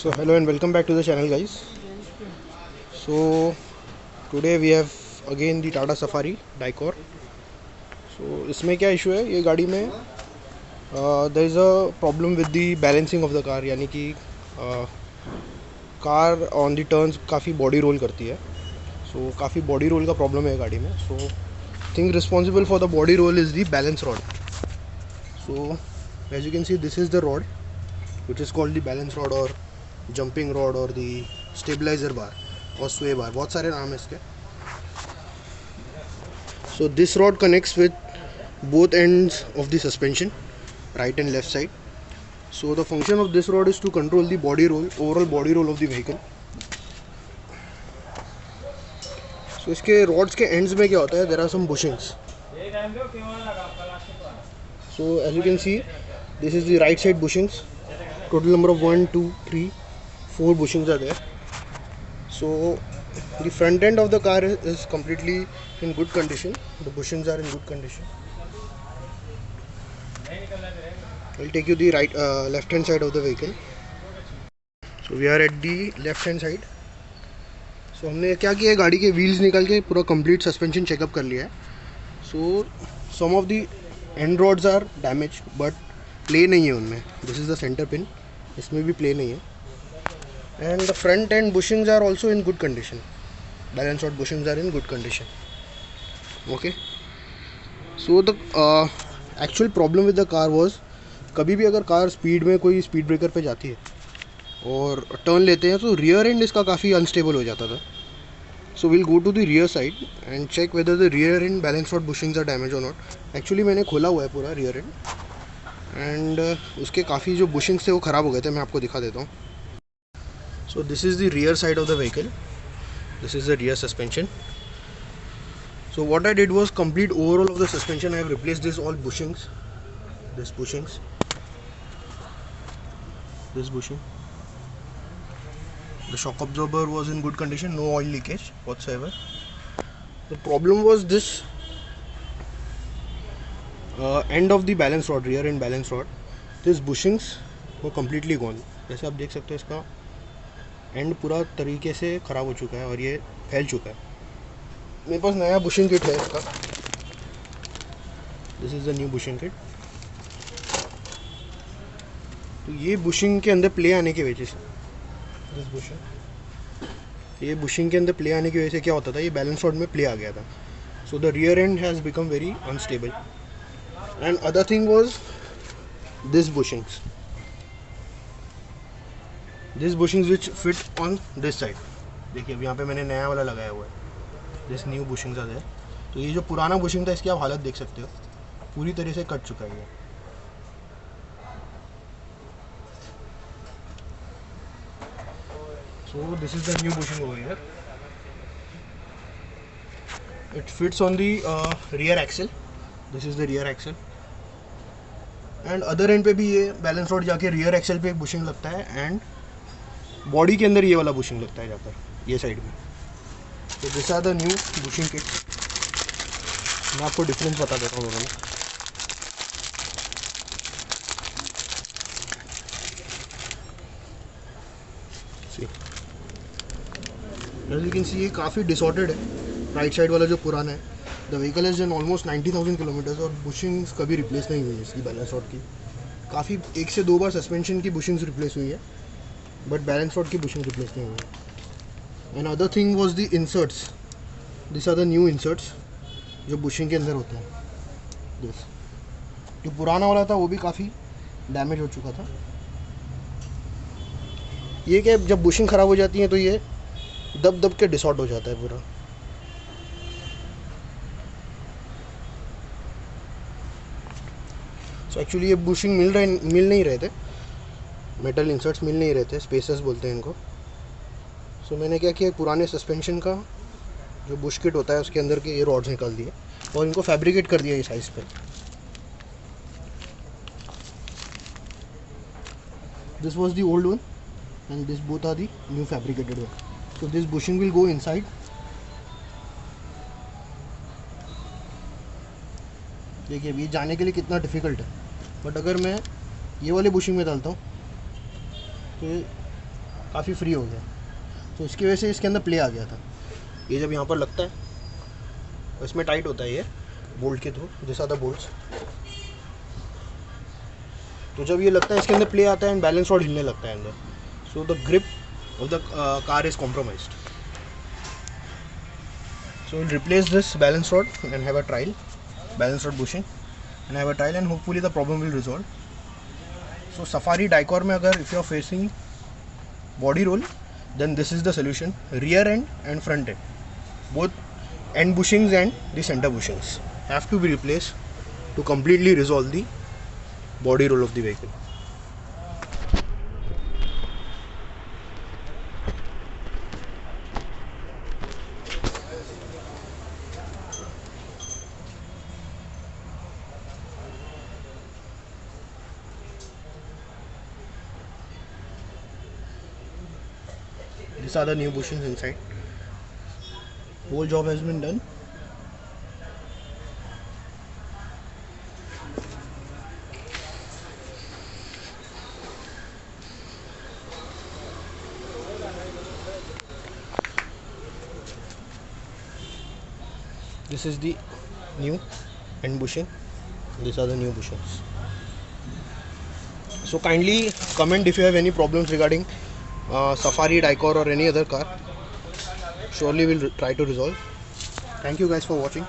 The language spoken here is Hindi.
So hello and welcome back to the channel, guys. So today we have again the Tata Safari Dicor. So इसमें क्या इशू है, ये गाड़ी में there is a problem with the balancing of the car, यानी कि कार on the turns काफ़ी बॉडी रोल करती है. So काफ़ी बॉडी रोल का प्रॉब्लम है गाड़ी में. So thing responsible for the body roll is the balance rod. So as you can see, this is the rod which is called the balance rod or jumping rod or the stabilizer bar or sway bar, बहुत सारे नाम है इसके. So this rod connects with both ends of the suspension, right and left side. So the function of this rod is to control the body roll, overall body roll of the vehicle. So इसके rods के ends में क्या होता है, there are some bushings. So as you can see, this is the right side bushings. Total number of 1, 2, 3, 4 bushings are there. So the front end of the car is completely in good condition. The bushings are in good condition. I'll take you the left hand side of the vehicle. So we are at the left hand side. So हमने क्या किया है, गाड़ी के wheels निकाल के पूरा complete suspension checkup कर लिया है. So some of the end rods are damaged, but play नहीं है उनमें. This is the center pin. इसमें भी play नहीं है. And the front end bushings are also in good condition. Balance rod bushings are in good condition. Okay. So the actual problem with the car was, कभी भी अगर कार स्पीड में कोई स्पीड ब्रेकर पे जाती है और टर्न लेते हैं तो रियर एंड इसका काफ़ी अनस्टेबल हो जाता था. So will go to the rear side and check whether the rear end balance rod bushings are damage और नॉट. एक्चुअली मैंने खोला हुआ है पूरा रियर एंड उसके काफ़ी जो बुशिंग्स थे वो ख़राब हो गए थे. मैं आपको दिखा देता हूँ. So this is the rear side of the vehicle. This is the rear suspension. So what I did was complete overall of the suspension. I have replaced this all bushings. This bushings. This bushing. The shock absorber was in good condition. No oil leakage whatsoever. The problem was this end of the balance rod, rear end balance rod. These bushings were completely gone. जैसे आप देख सकते हो इसका एंड पूरा तरीके से ख़राब हो चुका है और ये फैल चुका है. मेरे पास नया बुशिंग किट है इसका. This is the new bushing kit. तो ये बुशिंग के अंदर प्ले आने की वजह से, दिस बुशिंग, ये बुशिंग के अंदर प्ले आने की वजह से क्या होता था, ये बैलेंस रॉड में प्ले आ गया था. So the rear and has become very unstable. And other thing was this bushings. This bushings which fit on this side. देखिए अब यहाँ पे मैंने नया वाला लगाया हुआ है. This new bushings are there. तो ये जो पुराना बुशिंग था इसकी आप हालत देख सकते हो, पूरी तरह से कट चुका है ये. So this is the new bushing over here. It fits on the rear axle. This is the rear axle. And other end पे भी ये बैलेंस रॉड जाके रियर एक्सल पे एक बुशिंग लगता है एंड बॉडी के अंदर ये वाला बुशिंग लगता है जाकर ये साइड में. तो this are the new bushing kit. मैं आपको डिफरेंस बता देता हूँ दोनों में. एज यू कैन सी ये काफ़ी डिसऑर्डर्ड है. राइट साइड वाला जो पुराना है, the vehicle is in almost 90,000 kilometres और बुशिंग्स कभी रिप्लेस नहीं हुई है इसकी बैलेंस रॉड की. काफ़ी 1 से 2 बार सस्पेंशन की बुशिंग्स रिप्लेस हुई है बट बैलेंस रॉड की बुशिंग रिप्लेस नहीं हुई है. And other thing was the inserts. This are the new inserts जो बुशिंग के अंदर होते हैं. दिस जो पुराना वाला था वो भी काफ़ी डैमेज हो चुका था. ये क्या, जब बुशिंग ख़राब हो जाती है तो ये दब दब के डिसऑर्ड हो जाता है पूरा. सो एक्चुअली ये बुशिंग मिल नहीं रहे थे. मेटल इंसर्ट्स मिल नहीं रहे थे, स्पेसर्स बोलते हैं इनको. सो मैंने क्या किया, पुराने सस्पेंशन का जो बुश किट होता है उसके अंदर के ये रॉड्स निकाल दिए और इनको फैब्रिकेट कर दिया ये साइज़ पे. This was the old one and this both are the new fabricated one. So this bushing will go inside. देखिए ये जाने के लिए कितना डिफ़िकल्ट है, बट अगर मैं ये वाले बुशिंग में डालता हूँ तो काफ़ी फ्री हो गया। तो इसकी वजह से इसके अंदर प्ले आ गया था। ये जब यहाँ पर लगता है और इसमें टाइट होता है ये बोल्ट के through, this are the bolts. तो जब ये लगता है इसके अंदर प्ले आता है एंड बैलेंस रॉड हिलने लगता है अंदर, so the grip of the car is compromised. So we'll replace this balance rod and have a trial, balance rod bushing and have a trial, and hopefully the problem will resolve. So Safari Dicor में अगर if you are facing body roll, then this is the solution. Rear end and front end, both end bushings and the center bushings have to be replaced to completely resolve the body roll of the vehicle. These are the new bushings inside. Whole job has been done. This is the new end bushing. These are the new bushings. So kindly comment if you have any problems regarding Safari, Dicor or any other car. Surely we'll try to resolve. Thank you guys for watching.